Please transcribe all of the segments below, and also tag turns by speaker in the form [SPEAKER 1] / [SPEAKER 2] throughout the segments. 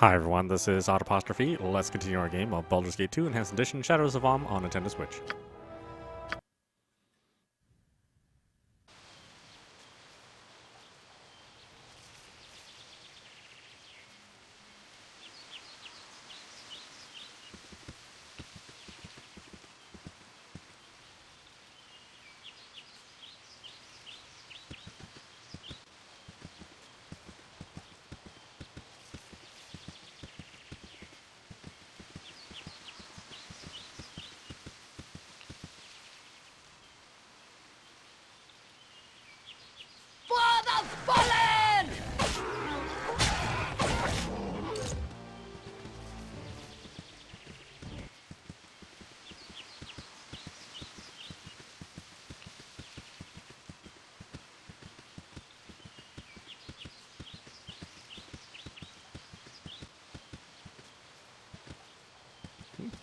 [SPEAKER 1] Hi everyone, this is audap. Let's continue our game of Baldur's Gate 2 Enhanced Edition Shadows of Om on Nintendo Switch.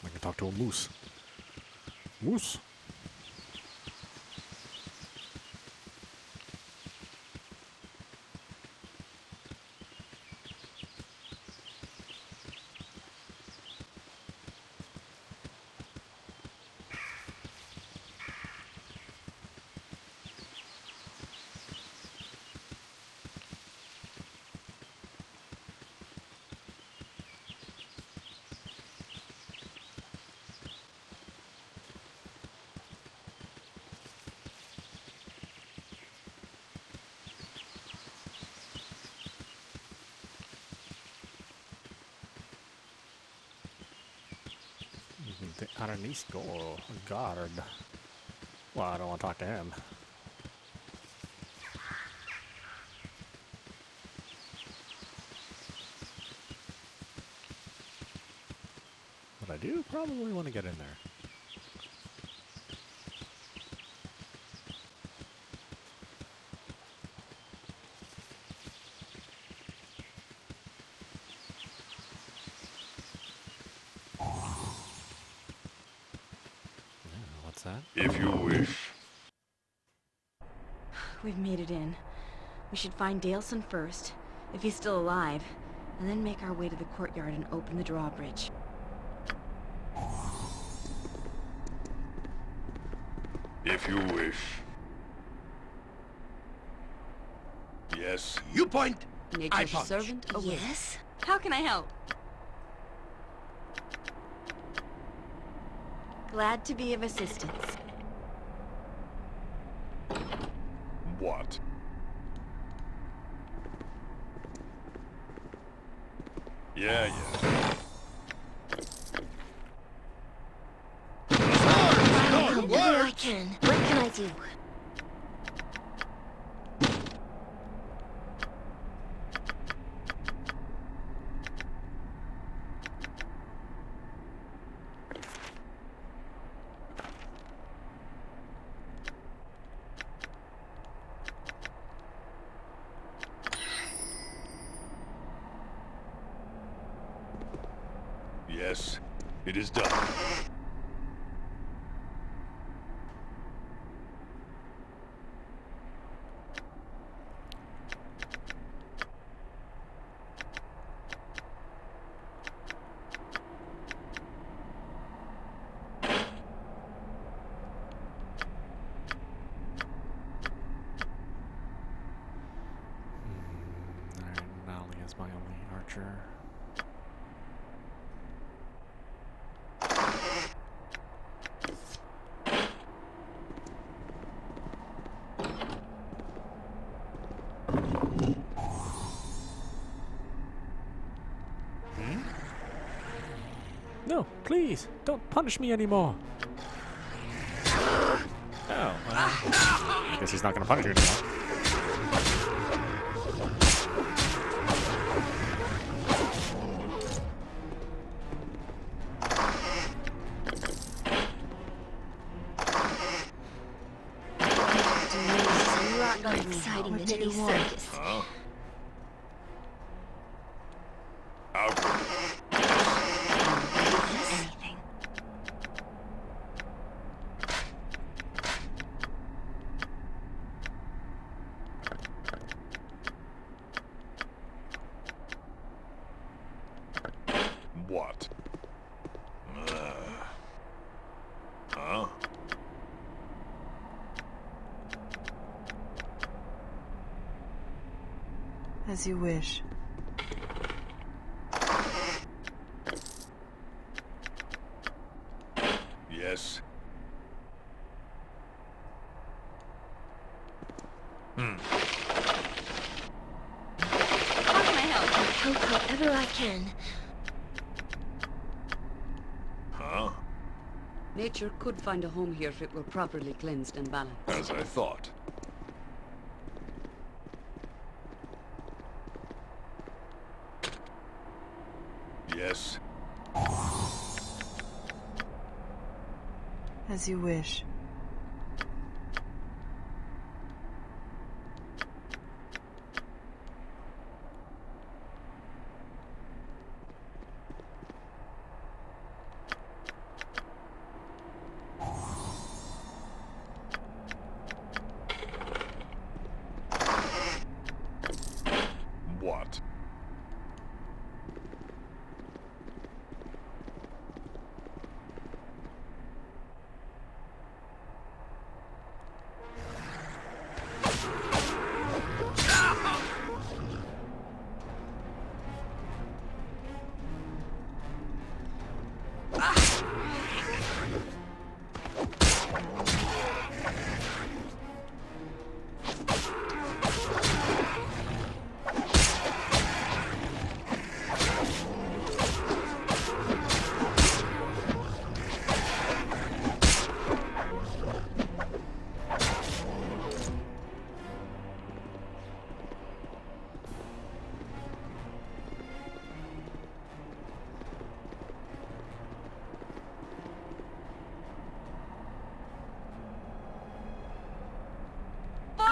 [SPEAKER 1] I can talk to a moose. Moose? The Aranisco guard. Well, I don't want to talk to him. But I do probably want to get in there. What's that?
[SPEAKER 2] If you wish.
[SPEAKER 3] We've made it in. We should find Daleson first, if he's still alive, and then make our way to the courtyard and open the drawbridge.
[SPEAKER 2] If you wish. Yes. You point. I
[SPEAKER 3] Nature's
[SPEAKER 2] punch.
[SPEAKER 3] servant awaits.
[SPEAKER 4] Yes?
[SPEAKER 3] How can I help? Glad to be of assistance.
[SPEAKER 2] What? Yeah.
[SPEAKER 4] I'll come where I can. What can I do?
[SPEAKER 2] Yes. It is done.
[SPEAKER 1] Alright, Nolly is my only archer. No, please, don't punish me anymore. Oh, well, I guess he's not going to punish you anymore.
[SPEAKER 4] A lot more exciting than any circus.
[SPEAKER 2] Huh? Out.
[SPEAKER 4] Anything.
[SPEAKER 5] As you wish.
[SPEAKER 2] Yes.
[SPEAKER 4] How can I help? I'll help however I can.
[SPEAKER 2] Huh?
[SPEAKER 6] Nature could find a home here if it were properly cleansed and balanced.
[SPEAKER 2] As I thought. Yes.
[SPEAKER 5] As you wish.
[SPEAKER 2] What?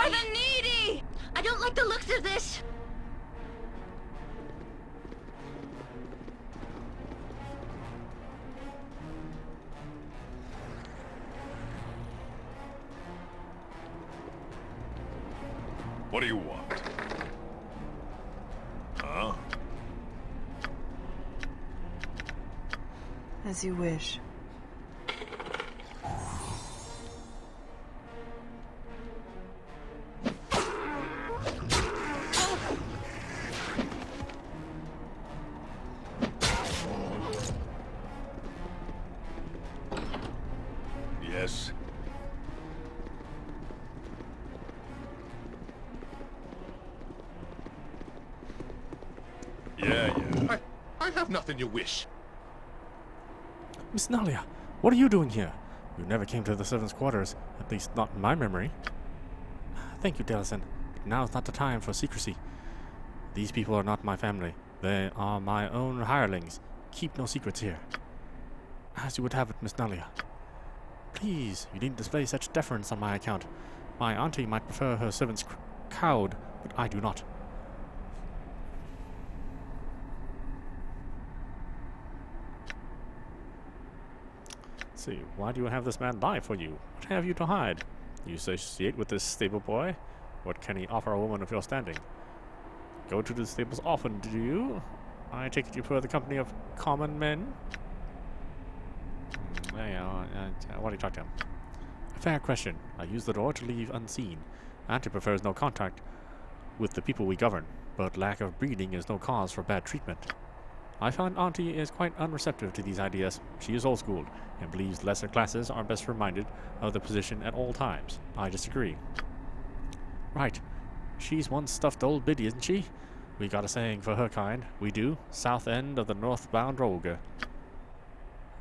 [SPEAKER 4] For the needy! I don't like the looks of this!
[SPEAKER 2] What do you want? Huh?
[SPEAKER 5] As you wish.
[SPEAKER 2] Yes. Yeah.
[SPEAKER 7] I have nothing you wish.
[SPEAKER 1] Miss Nalia, what are you doing here? You never came to the servants' quarters, at least not in my memory. Thank you, Delson. Now's not the time for secrecy. These people are not my family. They are my own hirelings. Keep no secrets here. As you would have it, Miss Nalia. Please, you needn't display such deference on my account. My auntie might prefer her servants cowed, but I do not. Let's see, why do you have this man lie for you? What have you to hide? You associate with this stable boy? What can he offer a woman of your standing? Go to the stables often, do you? I take it you prefer the company of common men? What do you talk to him? A fair question. I use the door to leave unseen. Auntie prefers no contact with the people we govern, but lack of breeding is no cause for bad treatment. I find Auntie is quite unreceptive to these ideas. She is old-schooled, and believes lesser classes are best reminded of their position at all times. I disagree. Right. She's one stuffed old biddy, isn't she? We got a saying for her kind. We do. South end of the northbound road.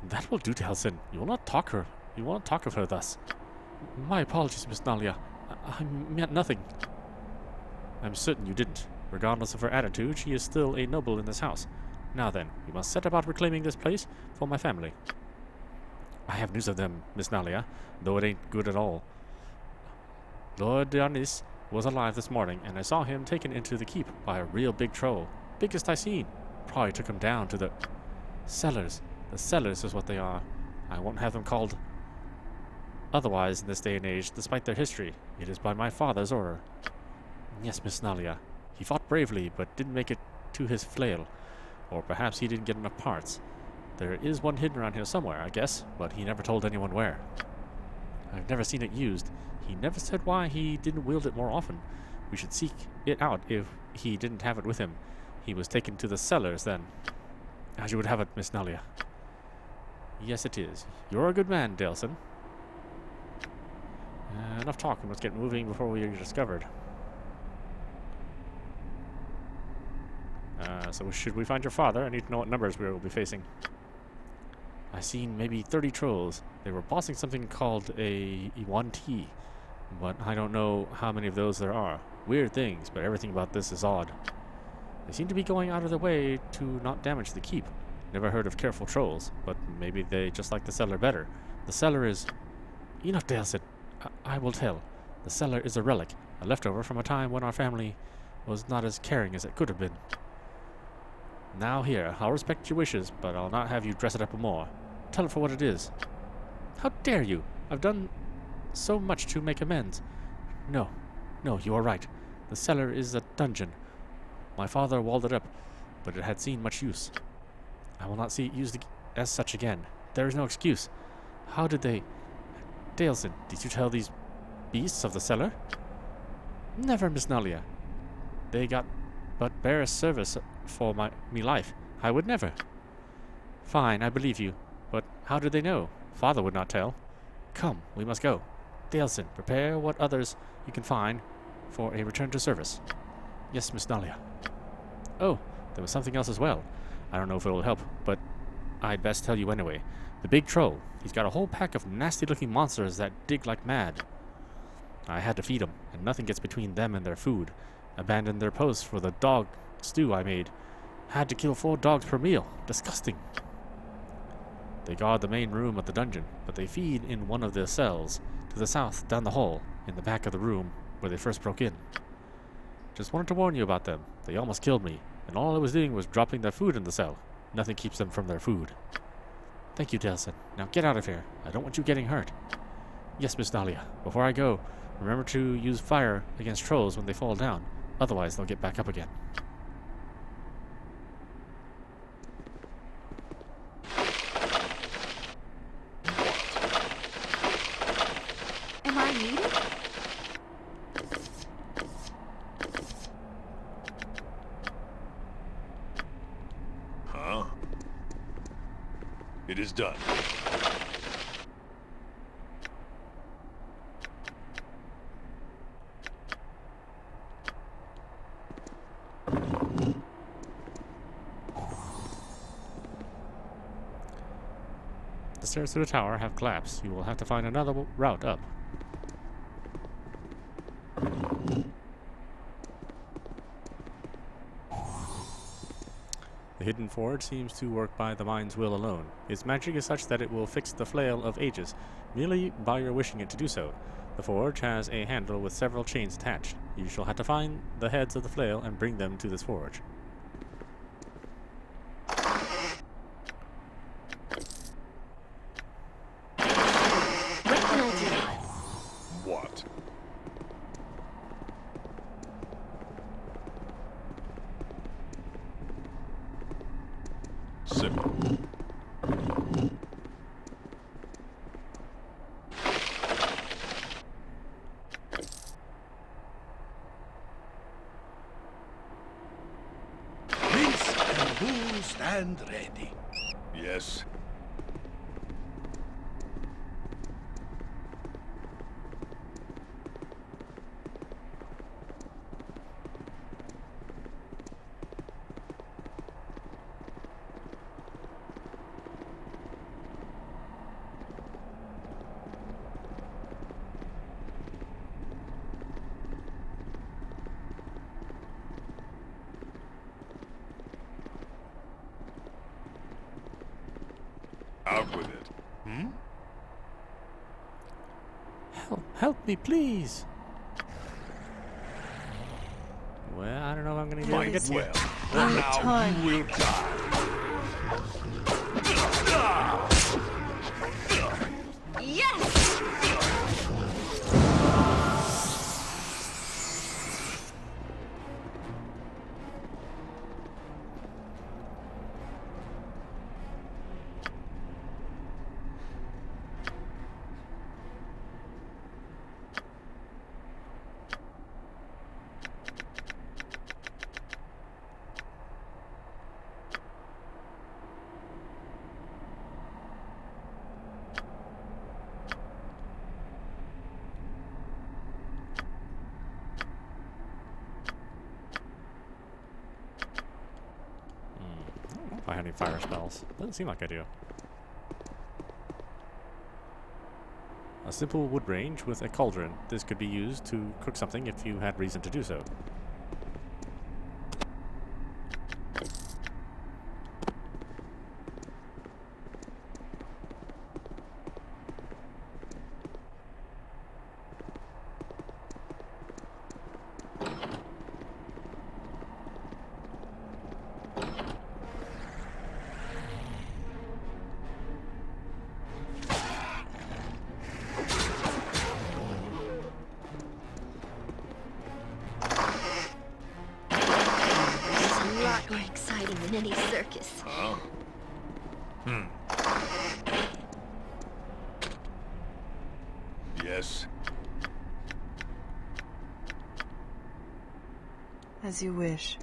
[SPEAKER 1] That will do, Delson. You will not talk of her thus. My apologies, Miss Nalia. I meant nothing. I'm certain you didn't. Regardless of her attitude, she is still a noble in this house. Now then, we must set about reclaiming this place for my family. I have news of them, Miss Nalia, though it ain't good at all. Lord Dionysus was alive this morning, and I saw him taken into the keep by a real big troll. Biggest I seen. Probably took him down to the cellars. The cellars is what they are. I won't have them called otherwise in this day and age, despite their history. It is by my father's order. Yes, Miss Nalia. He fought bravely, but didn't make it to his flail. Or perhaps he didn't get enough parts. There is one hidden around here somewhere, I guess, but he never told anyone where. I've never seen it used. He never said why he didn't wield it more often. We should seek it out if he didn't have it with him. He was taken to the cellars then. As you would have it, Miss Nalia. Yes, it is. You're a good man, Daleson. Enough talking. Let's get moving before we are discovered. So should we find your father? I need to know what numbers we will be facing. I've seen maybe 30 trolls. They were bossing something called a 1T, but I don't know how many of those there are. Weird things, but everything about this is odd. They seem to be going out of their way to not damage the keep. Never heard of careful trolls, but maybe they just like the cellar better. The cellar is... Enough, Daleson. I will tell. The cellar is a relic, a leftover from a time when our family was not as caring as it could have been. Now here, I'll respect your wishes, but I'll not have you dress it up more. Tell it for what it is. How dare you? I've done so much to make amends. No, you are right. The cellar is a dungeon. My father walled it up, but it had seen much use. I will not see it used as such again. There is no excuse. How did they... Daleson, did you tell these beasts of the cellar? Never, Miss Nalia. They got but barest service for me life. I would never. Fine, I believe you. But how did they know? Father would not tell. Come, we must go. Daleson, prepare what others you can find for a return to service. Yes, Miss Nalia. Oh, there was something else as well. I don't know if it will help, but I'd best tell you anyway. The big troll. He's got a whole pack of nasty-looking monsters that dig like mad. I had to feed them, and nothing gets between them and their food. Abandoned their post for the dog stew I made. Had to kill 4 dogs per meal. Disgusting. They guard the main room of the dungeon, but they feed in one of the cells to the south down the hall, in the back of the room where they first broke in. Just wanted to warn you about them. They almost killed me, and all I was doing was dropping their food in the cell. Nothing keeps them from their food. Thank you, Daleson. Now get out of here. I don't want you getting hurt. Yes, Miss Dahlia. Before I go, remember to use fire against trolls when they fall down. Otherwise, they'll get back up again.
[SPEAKER 3] Am I needed?
[SPEAKER 2] Huh? It is done.
[SPEAKER 1] The stairs to the tower have collapsed. You will have to find another route up. The hidden forge seems to work by the mind's will alone. Its magic is such that it will fix the flail of ages, merely by your wishing it to do so. The forge has a handle with several chains attached. You shall have to find the heads of the flail and bring them to this forge.
[SPEAKER 4] What can I do?
[SPEAKER 2] What? Simple.
[SPEAKER 7] Prince and Bull stand ready.
[SPEAKER 2] Yes. Out with it. Hmm?
[SPEAKER 1] Help me, please! Well, I don't know if I'm gonna be able to get to you.
[SPEAKER 2] Well, now you will die.
[SPEAKER 3] Yes!
[SPEAKER 1] fire spells. Doesn't seem like I do. A simple wood range with a cauldron. This could be used to cook something if you had reason to do so.
[SPEAKER 4] More exciting than any circus.
[SPEAKER 2] Huh? Yes.
[SPEAKER 5] As you wish.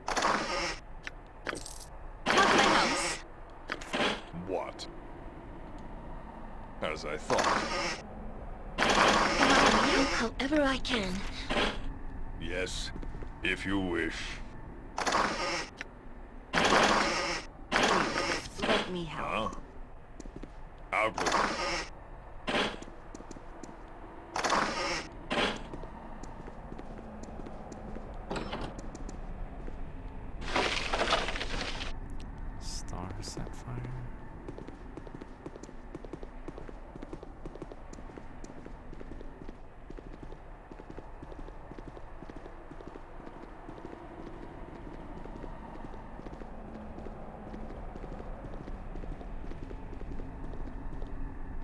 [SPEAKER 3] How can I help?
[SPEAKER 2] What? As I thought.
[SPEAKER 4] Help however I can.
[SPEAKER 2] Yes, if you wish.
[SPEAKER 3] Let me help.
[SPEAKER 2] Huh? Out with it.
[SPEAKER 1] Star sapphire.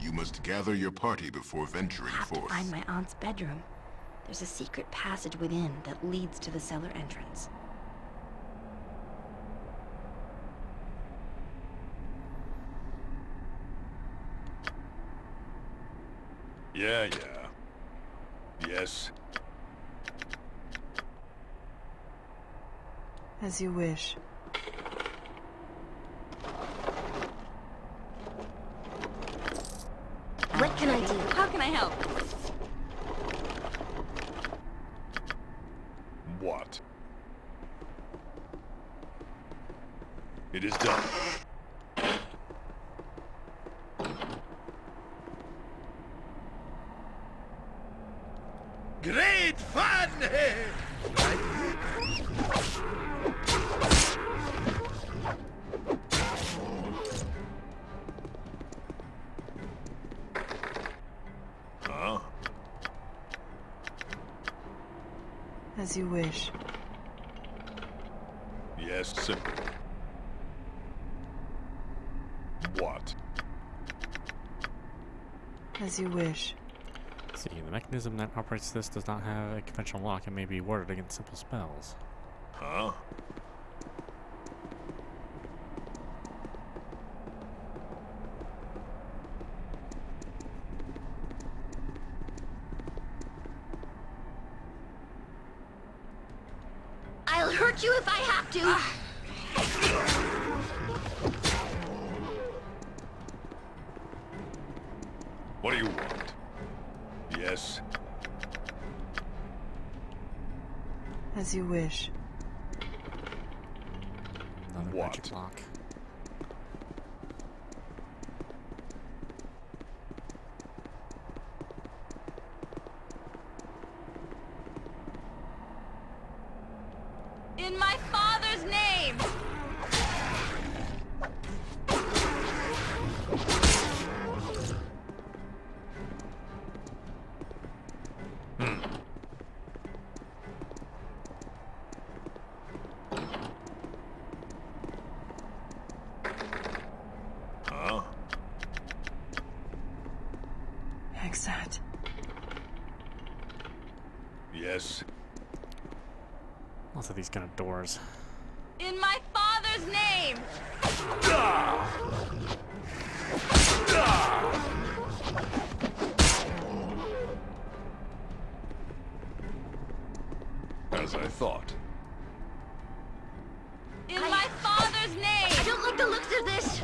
[SPEAKER 8] You must gather your party before venturing
[SPEAKER 3] I have to
[SPEAKER 8] forth.
[SPEAKER 3] find my aunt's bedroom. There's a secret passage within that leads to the cellar entrance.
[SPEAKER 2] Yeah. Yes.
[SPEAKER 5] As you wish.
[SPEAKER 4] What can I do?
[SPEAKER 3] How can I help?
[SPEAKER 2] What? It is done.
[SPEAKER 7] Great fun!
[SPEAKER 2] Huh?
[SPEAKER 5] As you wish.
[SPEAKER 2] Yes, simple. What?
[SPEAKER 5] As you wish.
[SPEAKER 1] See, the mechanism that operates this does not have a conventional lock and may be warded against simple spells.
[SPEAKER 2] Huh?
[SPEAKER 4] I'll hurt you if I have to.
[SPEAKER 2] What do you want? Yes.
[SPEAKER 5] As you wish.
[SPEAKER 1] Another
[SPEAKER 2] What?
[SPEAKER 1] magic lock.
[SPEAKER 3] In my father's name!
[SPEAKER 2] Huh?
[SPEAKER 5] Exact.
[SPEAKER 2] Yes.
[SPEAKER 1] Lots of these kind of doors.
[SPEAKER 3] In my father's name!
[SPEAKER 2] As I thought.
[SPEAKER 3] In my father's name!
[SPEAKER 4] I don't like the looks of this.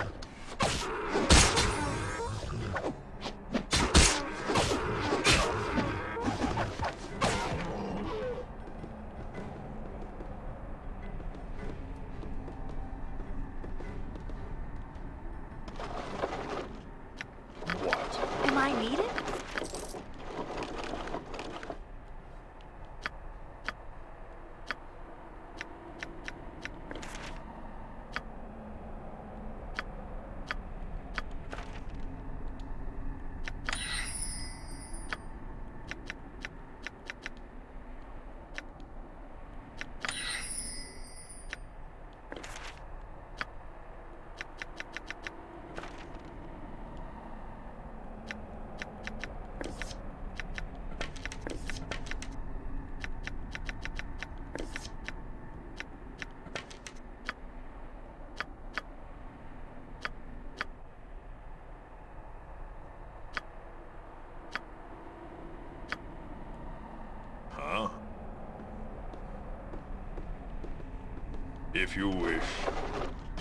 [SPEAKER 2] If you wish.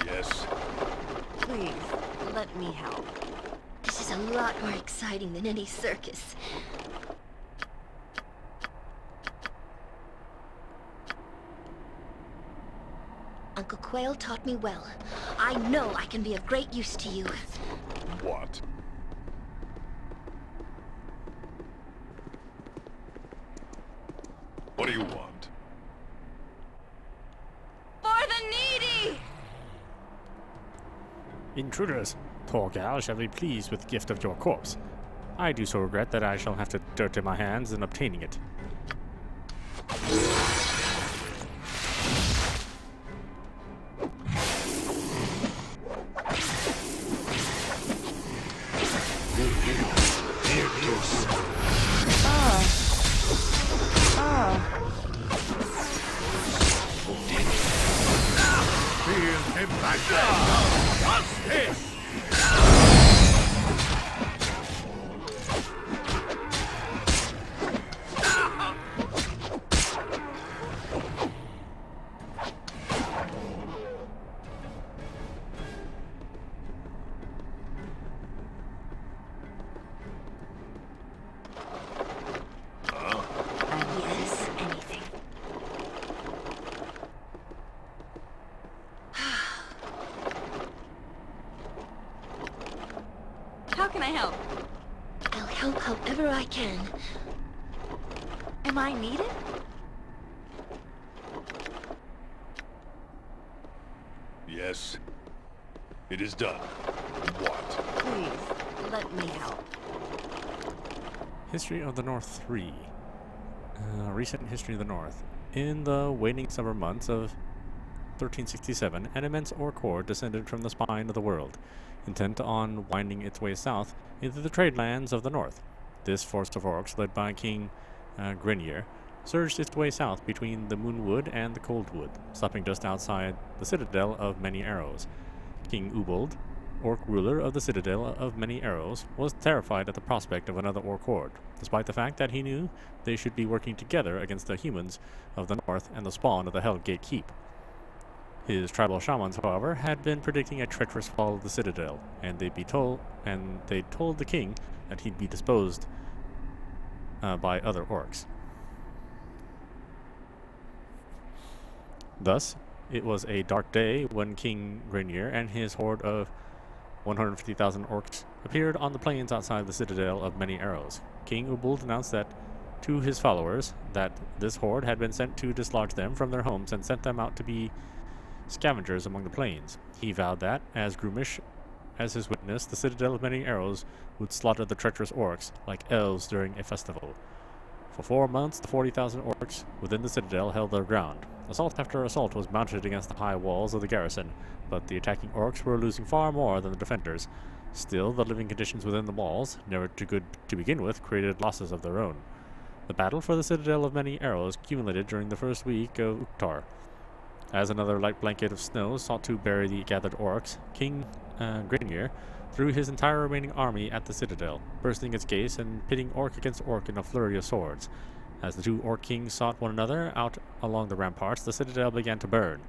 [SPEAKER 2] Yes.
[SPEAKER 3] Please, let me help.
[SPEAKER 4] This is a lot more exciting than any circus. Uncle Quail taught me well. I know I can be of great use to you.
[SPEAKER 2] What? What do you want?
[SPEAKER 3] For the needy!
[SPEAKER 1] Intruders, Torgal shall be pleased with the gift of your corpse. I do so regret that I shall have to dirty my hands in obtaining it.
[SPEAKER 7] Feel him back there. What's this?
[SPEAKER 4] Yes, anything.
[SPEAKER 3] How can I help?
[SPEAKER 4] I'll help however I can.
[SPEAKER 3] Am I needed?
[SPEAKER 2] Yes. It is done. What?
[SPEAKER 3] Please, let me help.
[SPEAKER 1] History of the North 3. Recent history of the North. In the waning summer months of 1367, an immense orc horde descended from the spine of the world, intent on winding its way south into the trade lands of the north. This force of orcs, led by King Grenier, surged its way south between the Moonwood and the Coldwood, stopping just outside the citadel of Many Arrows. King Ubold, orc ruler of the citadel of Many Arrows, was terrified at the prospect of another orc horde, despite the fact that he knew they should be working together against the humans of the north and the spawn of the Hellgate Keep. His tribal shamans, however, had been predicting a treacherous fall of the citadel, and they told the king that he'd be disposed by other orcs. Thus, it was a dark day when King Grenier and his horde of 150,000 orcs appeared on the plains outside the citadel of Many Arrows. King Ubold announced that to his followers that this horde had been sent to dislodge them from their homes and sent them out to be scavengers among the plains. He vowed that, as Grumish as his witness, the citadel of Many Arrows would slaughter the treacherous orcs like elves during a festival. For 4 months, the 40,000 orcs within the citadel held their ground. Assault after assault was mounted against the high walls of the garrison, but the attacking orcs were losing far more than the defenders. Still, the living conditions within the walls, never too good to begin with, created losses of their own. The battle for the citadel of Many Arrows accumulated during the first week of Uktar. As another light blanket of snow sought to bury the gathered orcs, King Grenier threw his entire remaining army at the citadel, bursting its gates and pitting orc against orc in a flurry of swords. As the two orc kings sought one another out along the ramparts, the citadel began to burn.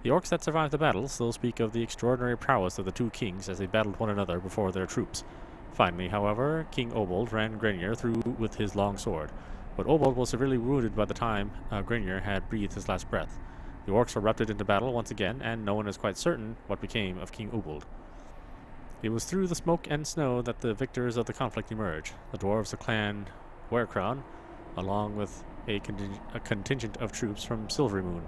[SPEAKER 1] The orcs that survived the battle still speak of the extraordinary prowess of the two kings as they battled one another before their troops. Finally, however, King Obold ran Grenier through with his long sword, but Obold was severely wounded by the time Grenier had breathed his last breath. The orcs erupted into battle once again, and no one is quite certain what became of King Obold. It was through the smoke and snow that the victors of the conflict emerged. The dwarves of Clan Werecrown, along with a contingent of troops from Silverymoon,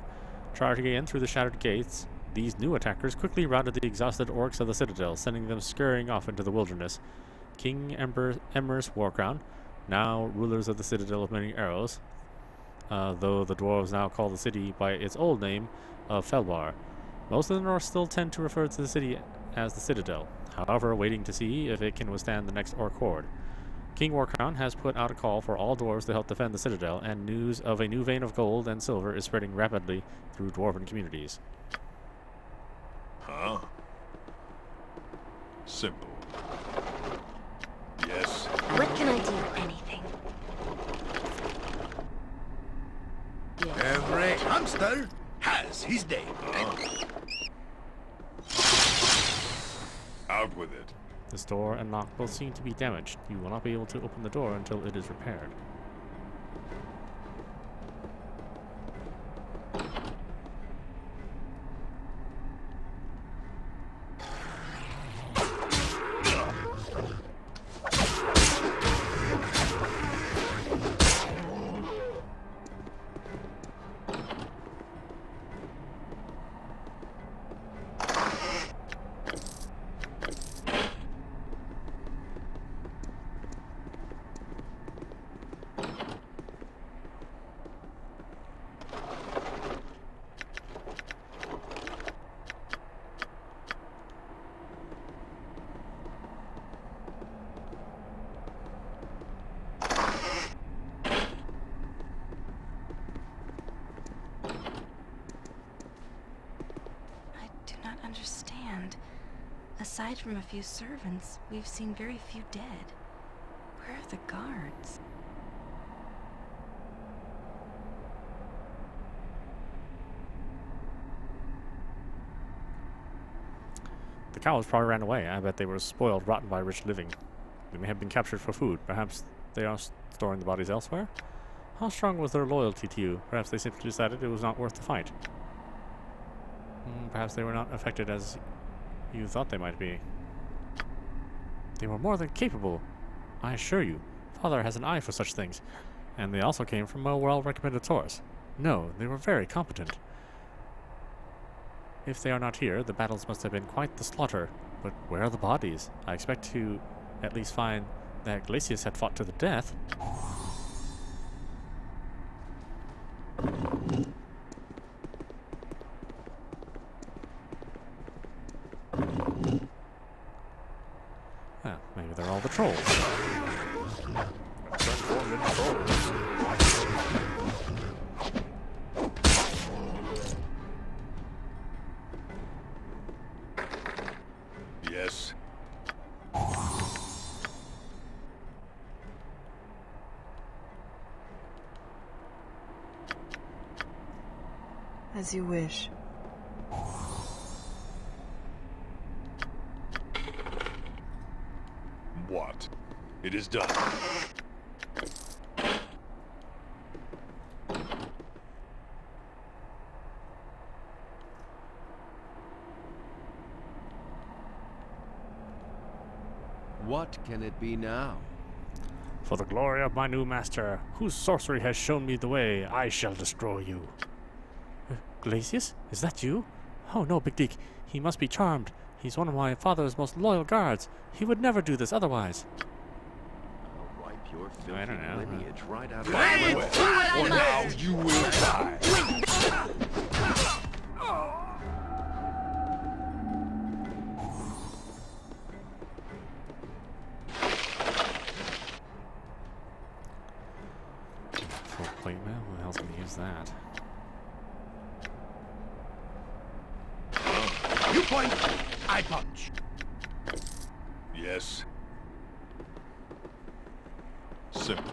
[SPEAKER 1] charging in through the shattered gates. These new attackers quickly routed the exhausted orcs of the citadel, sending them scurrying off into the wilderness. King Emrys Warcrown, now rulers of the citadel of Many Arrows, though the dwarves now call the city by its old name of Felbar. Most of the North still tend to refer to the city as the Citadel, however, waiting to see if it can withstand the next orc horde. King Warcrown has put out a call for all dwarves to help defend the Citadel, and news of a new vein of gold and silver is spreading rapidly through dwarven communities.
[SPEAKER 2] Huh? Simple. Yes.
[SPEAKER 4] What can I do? Anything.
[SPEAKER 7] Every hamster has Yes, he's dead.
[SPEAKER 2] Out with it.
[SPEAKER 1] This door and lock both seem to be damaged. You will not be able to open the door until it is repaired.
[SPEAKER 3] Understand. Aside from a few servants, we've seen very few dead. Where are the guards?
[SPEAKER 1] The cows probably ran away. I bet they were spoiled rotten by rich living. They may have been captured for food. Perhaps they are storing the bodies elsewhere? How strong was their loyalty to you? Perhaps they simply decided it was not worth the fight. Perhaps they were not affected as you thought they might be. They were more than capable, I assure you. Father has an eye for such things, and they also came from a well-recommended source. No, they were very competent. If they are not here, the battles must have been quite the slaughter. But where are the bodies? I expect to at least find that Glacius had fought to the death. Ah, maybe they're all the trolls.
[SPEAKER 2] Transformed into trolls. Yes.
[SPEAKER 5] As you wish.
[SPEAKER 2] What? It is done.
[SPEAKER 7] What can it be now?
[SPEAKER 1] For the glory of my new master, whose sorcery has shown me the way, I shall destroy you. Glacius? Is that you? Oh no, Big Deek. He must be charmed. He's one of my father's most loyal guards. He would never do this otherwise.
[SPEAKER 7] I'll wipe your
[SPEAKER 1] I don't
[SPEAKER 7] filthy
[SPEAKER 1] know.
[SPEAKER 7] lineage right out of
[SPEAKER 2] Right
[SPEAKER 7] my
[SPEAKER 2] away.
[SPEAKER 7] way.
[SPEAKER 2] For now, you will die.
[SPEAKER 1] Full plate mail? Who the hell's gonna use that?
[SPEAKER 7] You point, I punch.
[SPEAKER 2] Yes.
[SPEAKER 8] Simple.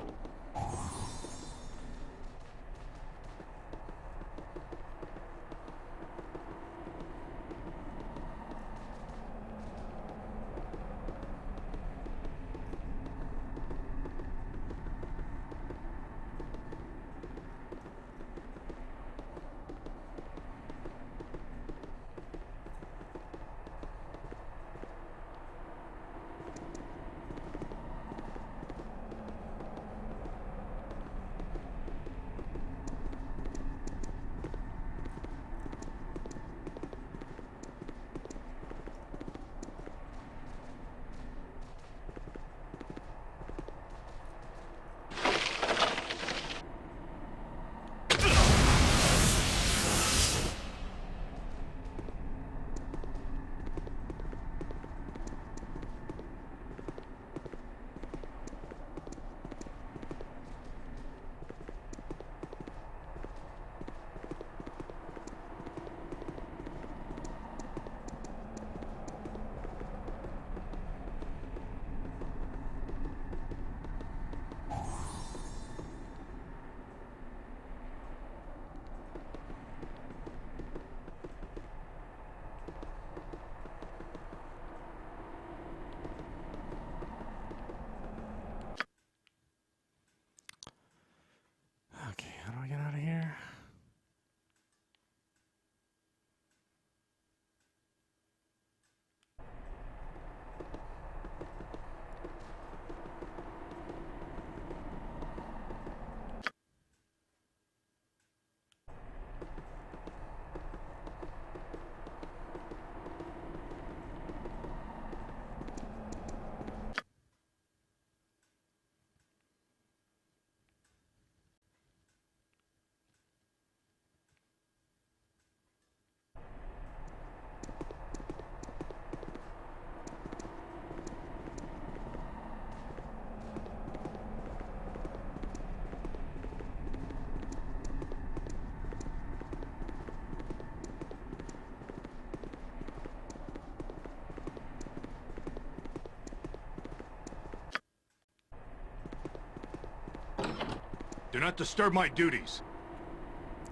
[SPEAKER 2] Do not disturb my duties.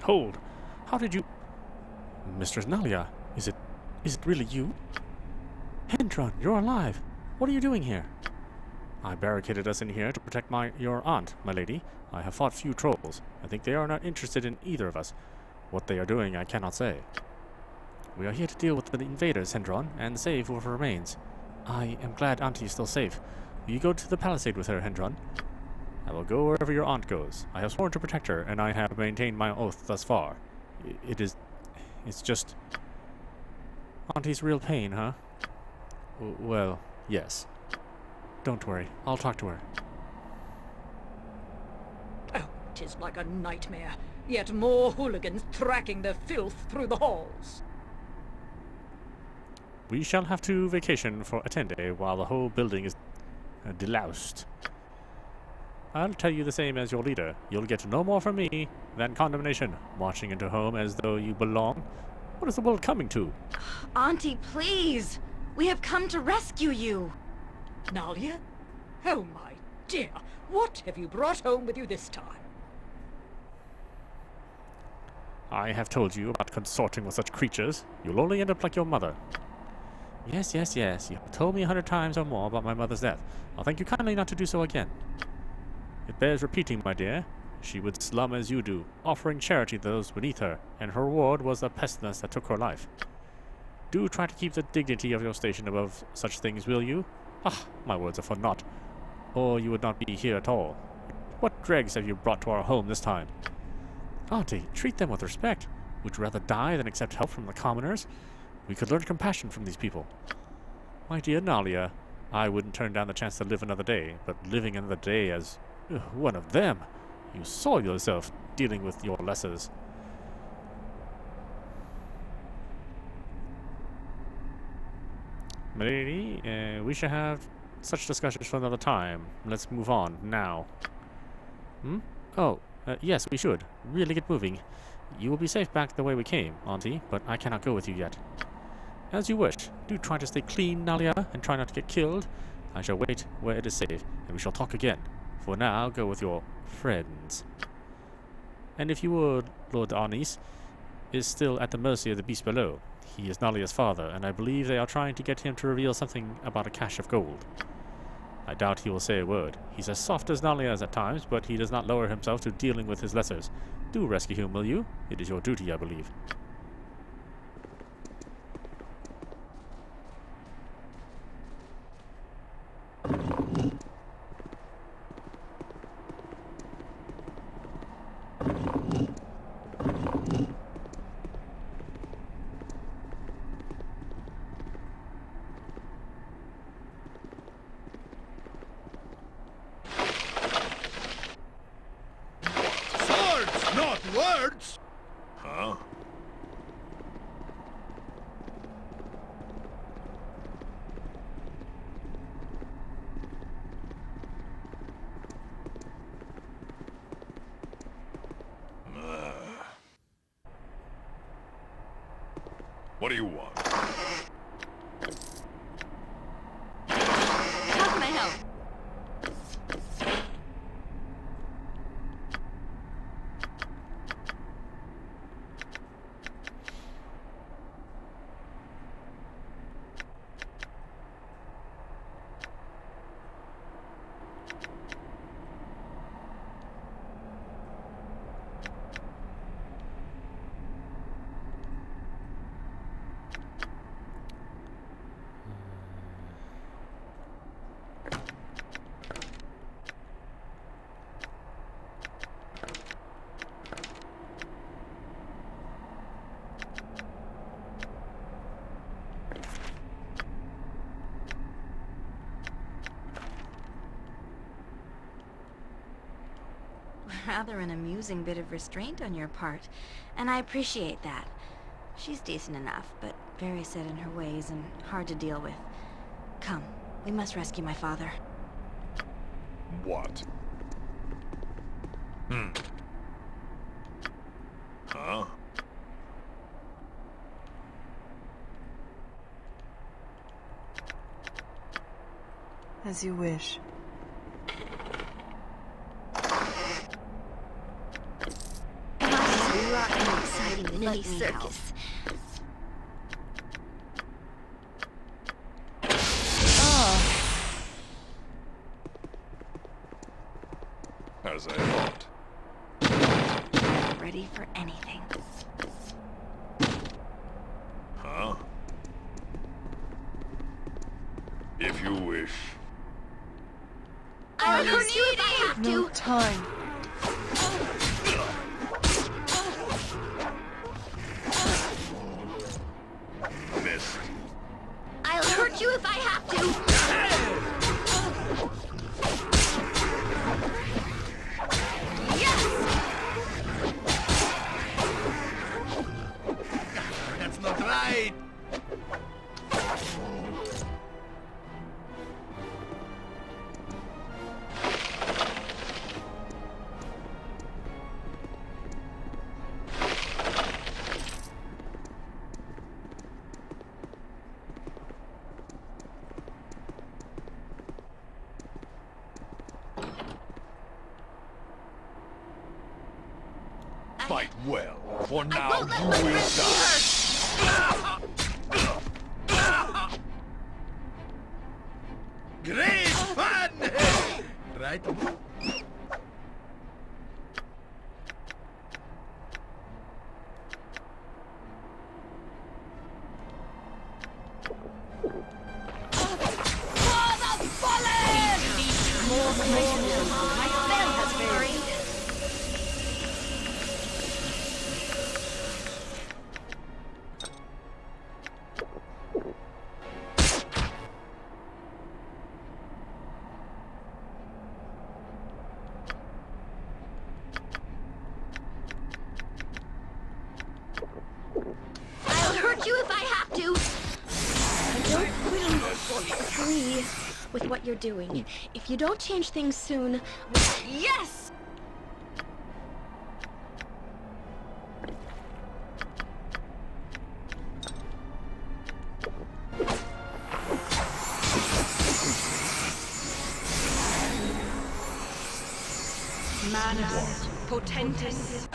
[SPEAKER 1] Hold! How did you... Mistress Nalia, is it really you? Hendron, you're alive! What are you doing here? I barricaded us in here to protect your aunt, my lady. I have fought few trolls. I think they are not interested in either of us. What they are doing, I cannot say. We are here to deal with the invaders, Hendron, and save what remains. I am glad Auntie is still safe. Will you go to the palisade with her, Hendron? I will go wherever your aunt goes. I have sworn to protect her, and I have maintained my oath thus far. It's just... Auntie's real pain, huh? Well, yes. Don't worry, I'll talk to her.
[SPEAKER 9] Oh, 'tis like a nightmare. Yet more hooligans tracking the filth through the halls.
[SPEAKER 1] We shall have to vacation for a 10-day while the whole building is deloused. I'll tell you the same as your leader. You'll get no more from me than condemnation, marching into home as though you belong. What is the world coming to?
[SPEAKER 3] Auntie, please! We have come to rescue you!
[SPEAKER 9] Nalia? Oh my dear, what have you brought home with you this time?
[SPEAKER 1] I have told you about consorting with such creatures. You'll only end up like your mother. Yes. You have told me 100 times or more about my mother's death. I'll thank you kindly not to do so again. It bears repeating, my dear. She would slum as you do, offering charity to those beneath her, and her reward was the pestilence that took her life. Do try to keep the dignity of your station above such things, will you? Ah, my words are for naught, or you would not be here at all. What dregs have you brought to our home this time? Auntie, treat them with respect. Would you rather die than accept help from the commoners? We could learn compassion from these people. My dear Nalia, I wouldn't turn down the chance to live another day, but living another day as one of them, you saw yourself dealing with your lessers. Milady, we shall have such discussions for another time. Let's move on now. Oh, yes, we should. Really get moving. You will be safe back the way we came, Auntie, but I cannot go with you yet. As you wish. Do try to stay clean, Nalia, and try not to get killed. I shall wait where it is safe, and we shall talk again. For now, go with your friends. And if you would, Lord Arnis is still at the mercy of the beast below. He is Nalia's father, and I believe they are trying to get him to reveal something about a cache of gold. I doubt he will say a word. He's as soft as Nalia at times, but he does not lower himself to dealing with his lessers. Do rescue him, will you? It is your duty, I believe.
[SPEAKER 7] Swords, not words!
[SPEAKER 2] Huh? What do you want?
[SPEAKER 3] How can I help? Rather an amusing bit of restraint on your part, and I appreciate that. She's decent enough, but very set in her ways and hard to deal with. Come, we must rescue my father.
[SPEAKER 2] What? Huh?
[SPEAKER 5] As you wish.
[SPEAKER 4] in
[SPEAKER 3] Let
[SPEAKER 4] any
[SPEAKER 3] me
[SPEAKER 4] circus.
[SPEAKER 2] As I thought.
[SPEAKER 3] Ready for anything.
[SPEAKER 2] Huh? If you wish.
[SPEAKER 4] I'll hurt you if I have
[SPEAKER 5] No
[SPEAKER 4] to.
[SPEAKER 5] time.
[SPEAKER 2] Missed.
[SPEAKER 4] I'll hurt you if I have to.
[SPEAKER 7] That's not right.
[SPEAKER 2] Fight well, for
[SPEAKER 4] I
[SPEAKER 2] now
[SPEAKER 4] won't let
[SPEAKER 2] you
[SPEAKER 4] my
[SPEAKER 2] will
[SPEAKER 4] friends be
[SPEAKER 2] die.
[SPEAKER 4] hurt.
[SPEAKER 7] Great fun! Right?
[SPEAKER 4] I'll hurt you if I have to. I don't fully agree with what you're doing. If you don't change things soon... Yes!
[SPEAKER 9] Manus potentis.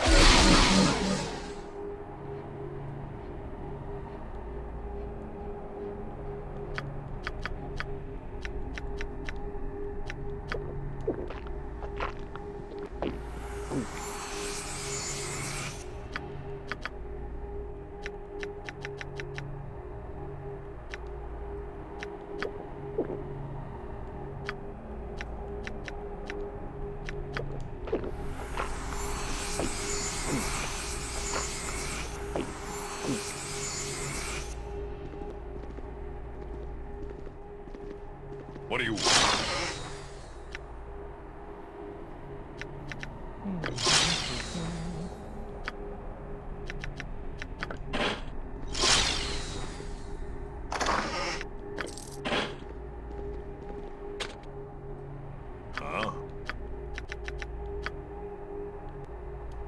[SPEAKER 2] What do you want? Huh?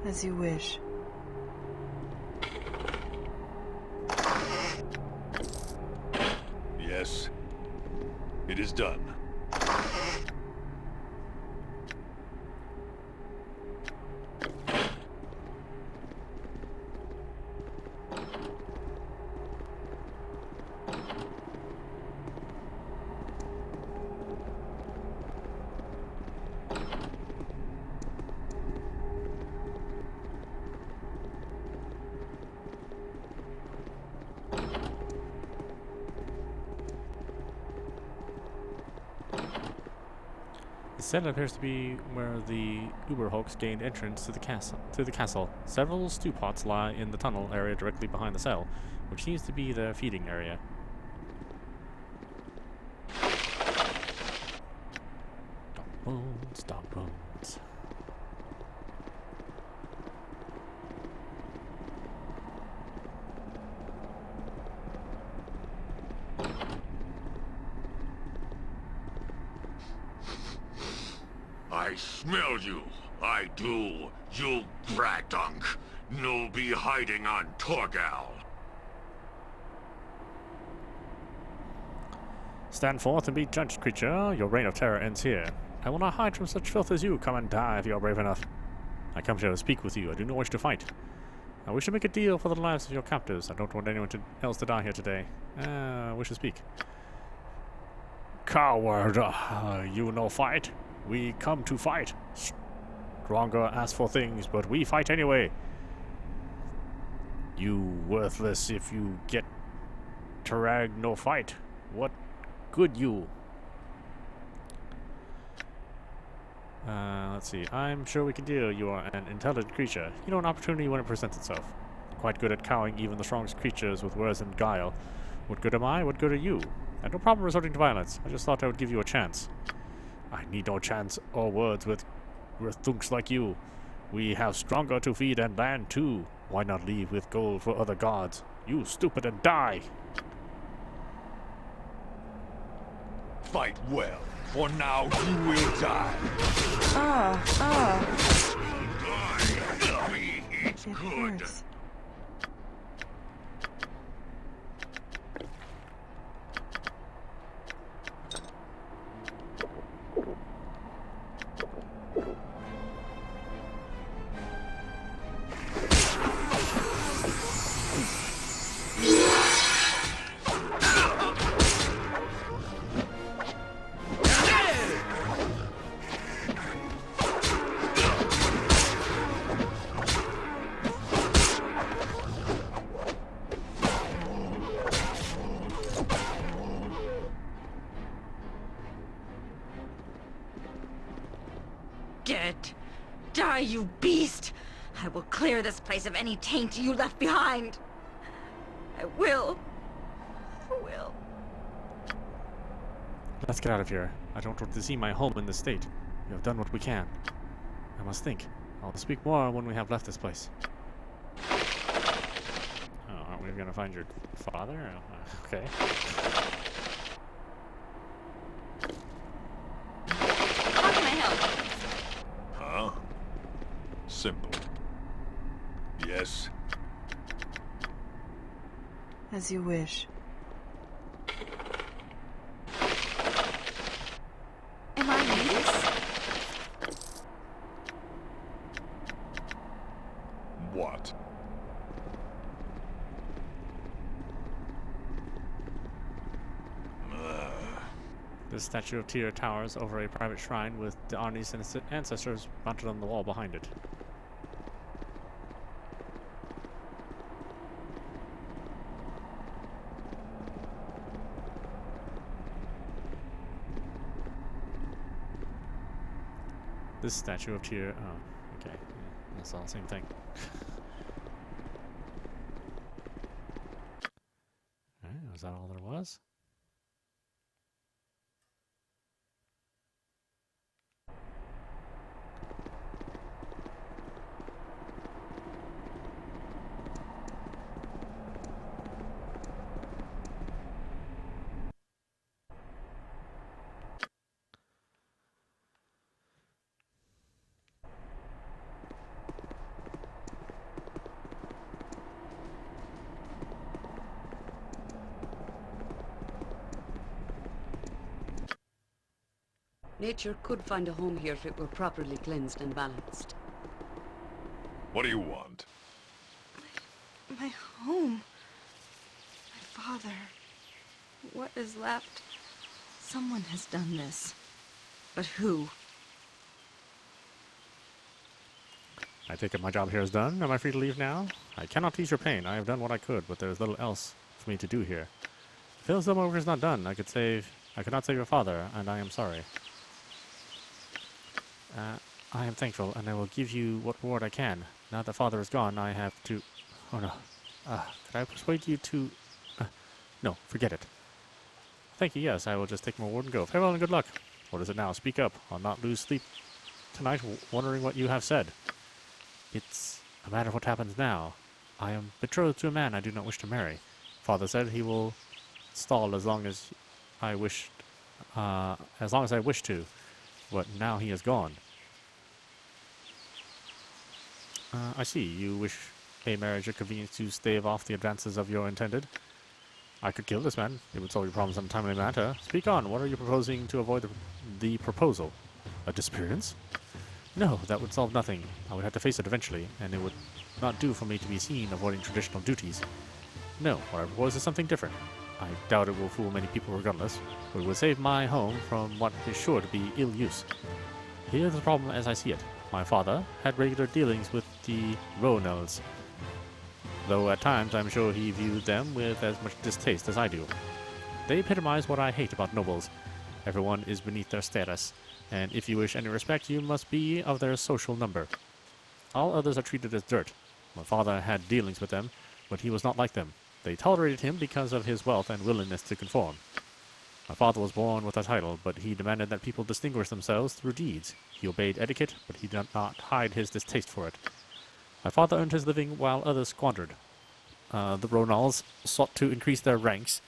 [SPEAKER 5] As you wish.
[SPEAKER 2] Yes. It is done.
[SPEAKER 1] The cell appears to be where the Uberhawks gained entrance to the castle. Several stew pots lie in the tunnel area directly behind the cell, which seems to be the feeding area. Dog bones, dog bones.
[SPEAKER 8] I smell you. I do. You bradunk. No be hiding on Torgal.
[SPEAKER 1] Stand forth and be judged, creature. Your reign of terror ends here. I will not hide from such filth as you. Come and die if you are brave enough. I come here to speak with you. I do not wish to fight. We should make a deal for the lives of your captives. I don't want anyone else to die here today. Wish to speak. Coward! You no fight? We come to fight. Stronger ask for things, but we fight anyway. You worthless if you get Tarag no fight. What good you? Let's see. I'm sure we can deal. You are an intelligent creature. You know an opportunity when it presents itself. Quite good at cowing even the strongest creatures with words and guile. What good am I? What good are you? I had no problem resorting to violence. I just thought I would give you a chance. I need no chance or words with thunks like you. We have stronger to feed and land too. Why not leave with gold for other gods? You stupid and die!
[SPEAKER 2] Fight well, for now you will die.
[SPEAKER 8] It's
[SPEAKER 5] It
[SPEAKER 8] good.
[SPEAKER 5] hurts.
[SPEAKER 3] Dead. Die, you beast! I will clear this place of any taint you left behind. I will. I will.
[SPEAKER 1] Let's get out of here. I don't want to see my home in this state. We have done what we can. I must think. I'll speak more when we have left this place. Oh, aren't we gonna find your father? Oh, okay.
[SPEAKER 3] How can I help?
[SPEAKER 2] Huh? Simple. Yes.
[SPEAKER 5] As you wish.
[SPEAKER 3] Am I Midas?
[SPEAKER 2] What?
[SPEAKER 1] This statue of Tyr towers over a private shrine with the Arni's ancestors mounted on the wall behind it. This statue of Tyr. Oh, okay. Yeah, that's all the same thing. Alright, was that all there was?
[SPEAKER 6] Nature could find a home here if it were properly cleansed and balanced.
[SPEAKER 2] What do you want?
[SPEAKER 3] My home. My father. What is left? Someone has done this. But who?
[SPEAKER 1] I take it my job here is done. Am I free to leave now? I cannot ease your pain. I have done what I could, but there is little else for me to do here. It feels though my work is not done. I could not save your father, and I am sorry. I am thankful, and I will give you what reward I can. Now that father is gone, I have to... Oh no. Could I persuade you to... no, forget it. Thank you, yes, I will just take my reward and go. Farewell and good luck. What is it now? Speak up. I'll not lose sleep tonight wondering what you have said. It's a matter of what happens now. I am betrothed to a man I do not wish to marry. Father said he will stall as long as I wish to, but now he is gone. I see. You wish a marriage or convenience to stave off the advances of your intended. I could kill this man. It would solve your problems in a timely manner. Speak on. What are you proposing to avoid the proposal? A disappearance? No, that would solve nothing. I would have to face it eventually, and it would not do for me to be seen avoiding traditional duties. No, what I propose is something different. I doubt it will fool many people regardless, but it would save my home from what is sure to be ill use. Here's the problem as I see it. My father had regular dealings with the Ronels, though at times I'm sure he viewed them with as much distaste as I do. They epitomize what I hate about nobles. Everyone is beneath their status, and if you wish any respect, you must be of their social number. All others are treated as dirt. My father had dealings with them, but he was not like them. They tolerated him because of his wealth and willingness to conform. My father was born with a title, but he demanded that people distinguish themselves through deeds. He obeyed etiquette, but he did not hide his distaste for it. My father earned his living while others squandered. The Ronals sought to increase their ranks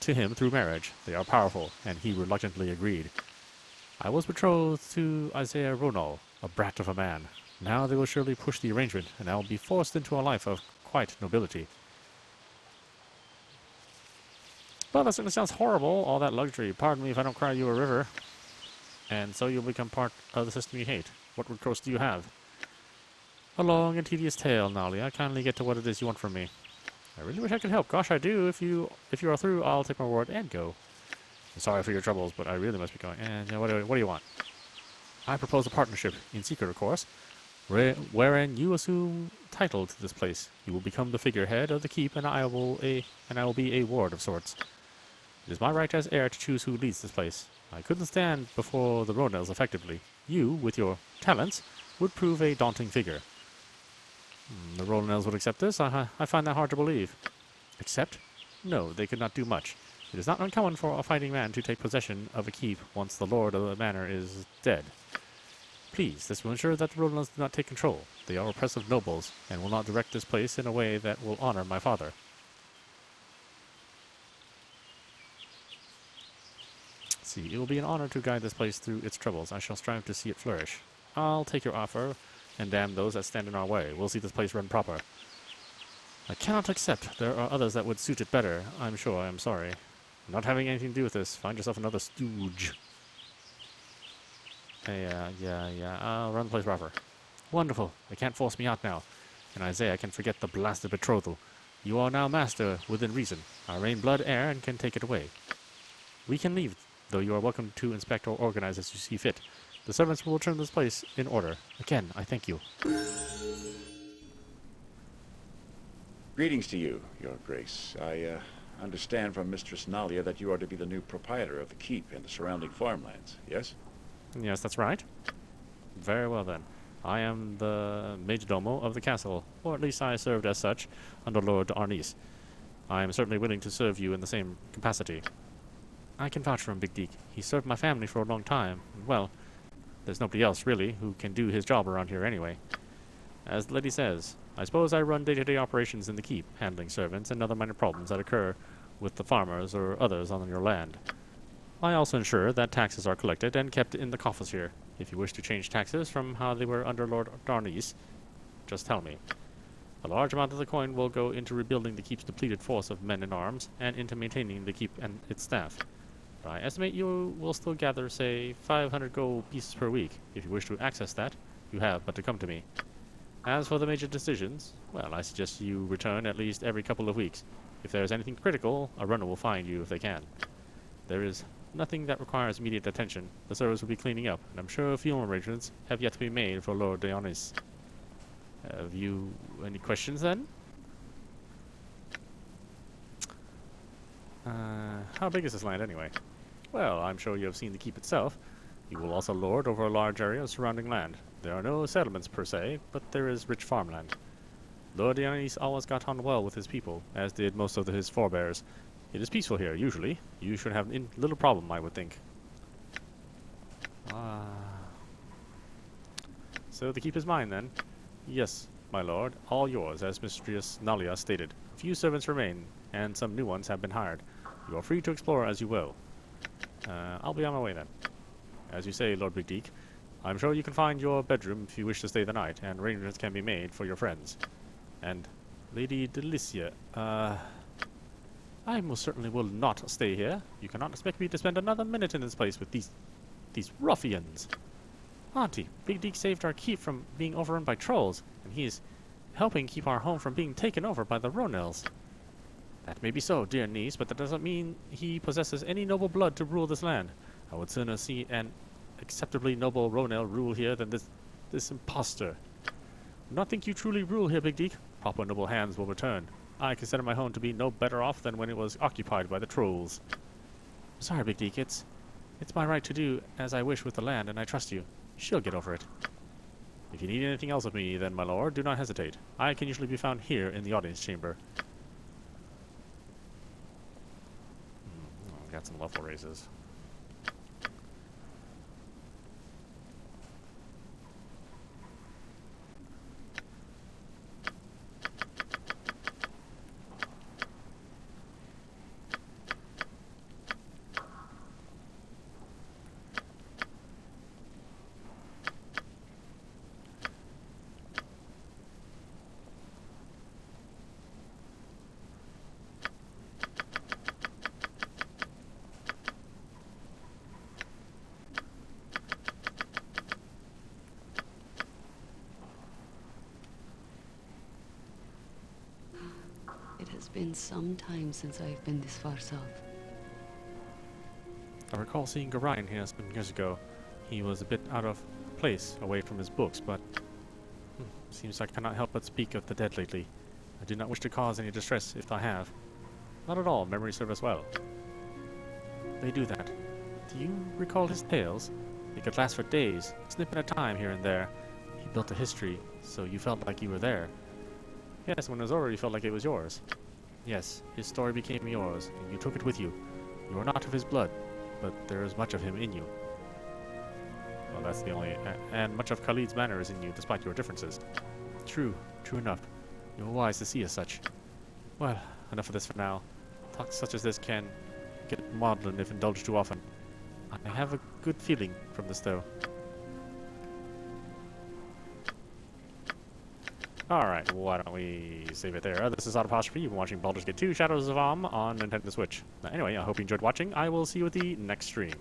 [SPEAKER 1] to him through marriage. They are powerful, and he reluctantly agreed. I was betrothed to Isaiah Ronal, a brat of a man. Now they will surely push the arrangement, and I will be forced into a life of quite nobility. Well, that certainly sounds horrible, all that luxury. Pardon me if I don't cry you a river. And so you'll become part of the system you hate. What recourse do you have? A long and tedious tale, Nalia. Kindly get to what it is you want from me. I really wish I could help. Gosh, I do. If you are through, I'll take my word and go. I'm sorry for your troubles, but I really must be going. And what do you want? I propose a partnership, in secret, of course, wherein you assume title to this place. You will become the figurehead of the keep, and I will be a ward of sorts. It is my right as heir to choose who leads this place. I couldn't stand before the Ronels effectively. You, with your talents, would prove a daunting figure. The Ronels would accept this? I find that hard to believe. Accept? No, they could not do much. It is not uncommon for a fighting man to take possession of a keep once the lord of the manor is dead. Please, this will ensure that the Ronels do not take control. They are oppressive nobles, and will not direct this place in a way that will honor my father. See, it will be an honor to guide this place through its troubles. I shall strive to see it flourish. I'll take your offer, and damn those that stand in our way. We'll see this place run proper. I cannot accept. There are others that would suit it better. I'm sure. I'm sorry. I'm not having anything to do with this. Find yourself another stooge. Yeah. I'll run the place proper. Wonderful. They can't force me out now. And Isaiah can forget the blasted betrothal. You are now master within reason. I reign blood heir and can take it away. We can leave, though you are welcome to inspect or organize as you see fit. The servants will return this place in order. Again, I thank you.
[SPEAKER 10] Greetings to you, Your Grace. I understand from Mistress Nalia that you are to be the new proprietor of the keep and the surrounding farmlands, yes?
[SPEAKER 1] Yes, that's right. Very well then. I am the majordomo of the castle, or at least I served as such under Lord Arnis. I am certainly willing to serve you in the same capacity. I can vouch for him, Big Deek. He served my family for a long time. Well, there's nobody else, really, who can do his job around here anyway. As the lady says, I suppose I run day-to-day operations in the keep, handling servants and other minor problems that occur with the farmers or others on your land. I also ensure that taxes are collected and kept in the coffers here. If you wish to change taxes from how they were under Lord Darnis, just tell me. A large amount of the coin will go into rebuilding the keep's depleted force of men and arms, and into maintaining the keep and its staff. I estimate you will still gather, say, 500 gold pieces per week. If you wish to access that, you have but to come to me. As for the major decisions, well, I suggest you return at least every couple of weeks. If there is anything critical, a runner will find you if they can. There is nothing that requires immediate attention. The servers will be cleaning up, and I'm sure funeral arrangements have yet to be made for Lord Dionys. Have you any questions, then? How big is this land, anyway? Well, I'm sure you have seen the keep itself. You will also lord over a large area of surrounding land. There are no settlements, per se, but there is rich farmland. Lord Dionys always got on well with his people, as did most of his forebears. It is peaceful here, usually. You should have little problem, I would think. So the keep is mine, then? Yes, my lord, all yours, as Mistress Nalia stated. A few servants remain, and some new ones have been hired. You are free to explore as you will. I'll be on my way, then. As you say, Lord Bigdeek, I'm sure you can find your bedroom if you wish to stay the night, and arrangements can be made for your friends. And Lady Delicia, I most certainly will not stay here. You cannot expect me to spend another minute in this place with these ruffians. Auntie, Big Deke saved our keep from being overrun by trolls, and he's helping keep our home from being taken over by the Ronels. That may be so, dear niece, but that doesn't mean he possesses any noble blood to rule this land. I would sooner see an acceptably noble Ronel rule here than this impostor. I do not think you truly rule here, Big Deke. Proper noble hands will return. I consider my home to be no better off than when it was occupied by the trolls. I'm sorry, Big Deke. It's my right to do as I wish with the land, and I trust you. She'll get over it. If you need anything else of me, then, my lord, do not hesitate. I can usually be found here in the audience chamber. Got some level raises.
[SPEAKER 6] It has been some time since I've been this far south.
[SPEAKER 1] I recall seeing Gorion here some years ago. He was a bit out of place away from his books, but seems I cannot help but speak of the dead lately. I do not wish to cause any distress if I have. Not at all, memories serve us well. They do that. Do you recall his tales? They could last for days, a snip at a time here and there. He built a history, so you felt like you were there. Yes, when it was over, you felt like it was yours. Yes, his story became yours, and you took it with you. You are not of his blood, but there is much of him in you. Well, that's the only... and much of Khalid's manner is in you, despite your differences. True enough. You are wise to see as such. Well, enough of this for now. Talk such as this can get maudlin if indulged too often. I have a good feeling from this, though. Alright, why don't we save it there. This is audap. You've been watching Baldur's Gate 2 Shadows of Amn on Nintendo Switch. Anyway, I hope you enjoyed watching. I will see you at the next stream.